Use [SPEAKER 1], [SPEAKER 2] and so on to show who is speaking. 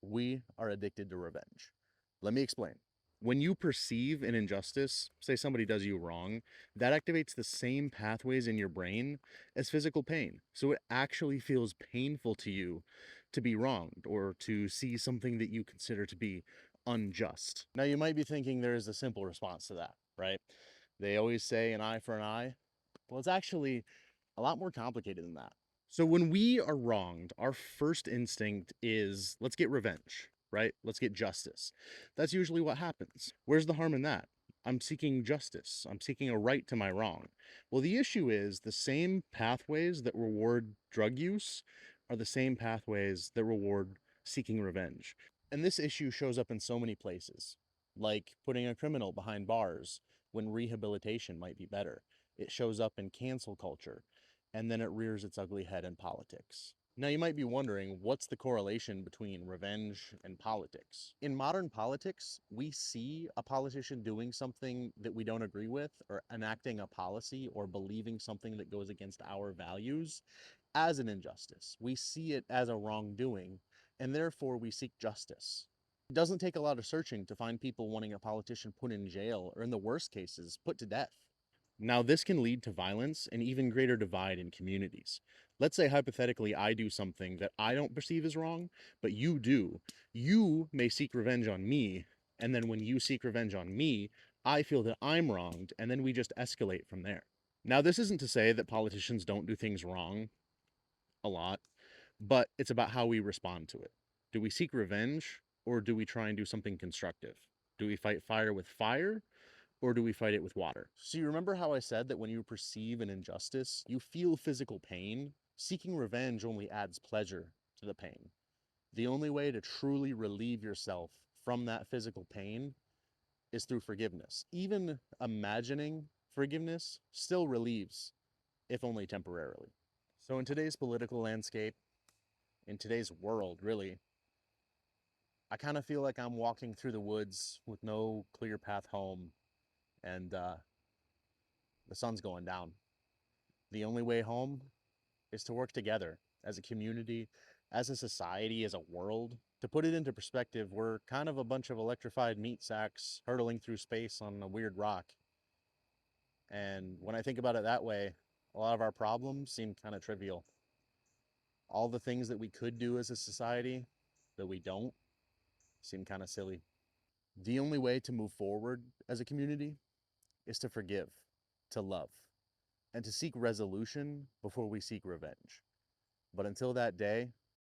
[SPEAKER 1] we are addicted to revenge. Let me explain. When you perceive an injustice, say somebody does you wrong, that activates the same pathways in your brain as physical pain. So it actually feels painful to you to be wronged or to see something that you consider to be unjust. Now, you might be thinking there is a simple response to that, right? They always say an eye for an eye. Well, it's actually a lot more complicated than that. So when we are wronged, our first instinct is let's get revenge, right? Let's get justice. That's usually what happens. Where's the harm in that? I'm seeking justice. I'm seeking a right to my wrong. Well, the issue is the same pathways that reward drug use are the same pathways that reward seeking revenge. And this issue shows up in so many places, like putting a criminal behind bars when rehabilitation might be better. It shows up in cancel culture, and then it rears its ugly head in politics. Now, you might be wondering, what's the correlation between revenge and politics? In modern politics, we see a politician doing something that we don't agree with, or enacting a policy, or believing something that goes against our values as an injustice. We see it as a wrongdoing, and therefore we seek justice. It doesn't take a lot of searching to find people wanting a politician put in jail, or in the worst cases, put to death. Now, this can lead to violence and even greater divide in communities. Let's say, hypothetically, I do something that I don't perceive as wrong, but you do. You may seek revenge on me, and then when you seek revenge on me, I feel that I'm wronged, and then we just escalate from there. Now, this isn't to say that politicians don't do things wrong a lot, but it's about how we respond to it. Do we seek revenge, or do we try and do something constructive? Do we fight fire with fire, or do we fight it with water? So you remember how I said that when you perceive an injustice, you feel physical pain? Seeking revenge only adds pleasure to the pain. The only way to truly relieve yourself from that physical pain is through forgiveness. Even imagining forgiveness still relieves, if only temporarily. So in today's political landscape, in today's world, really, I kind of feel like I'm walking through the woods with no clear path home, and the sun's going down. The only way home is to work together as a community, as a society, as a world. To put it into perspective, we're kind of a bunch of electrified meat sacks hurtling through space on a weird rock. And when I think about it that way, a lot of our problems seem kind of trivial. All the things that we could do as a society that we don't seem kind of silly. The only way to move forward as a community is to forgive, to love, and to seek resolution before we seek revenge. But until that day,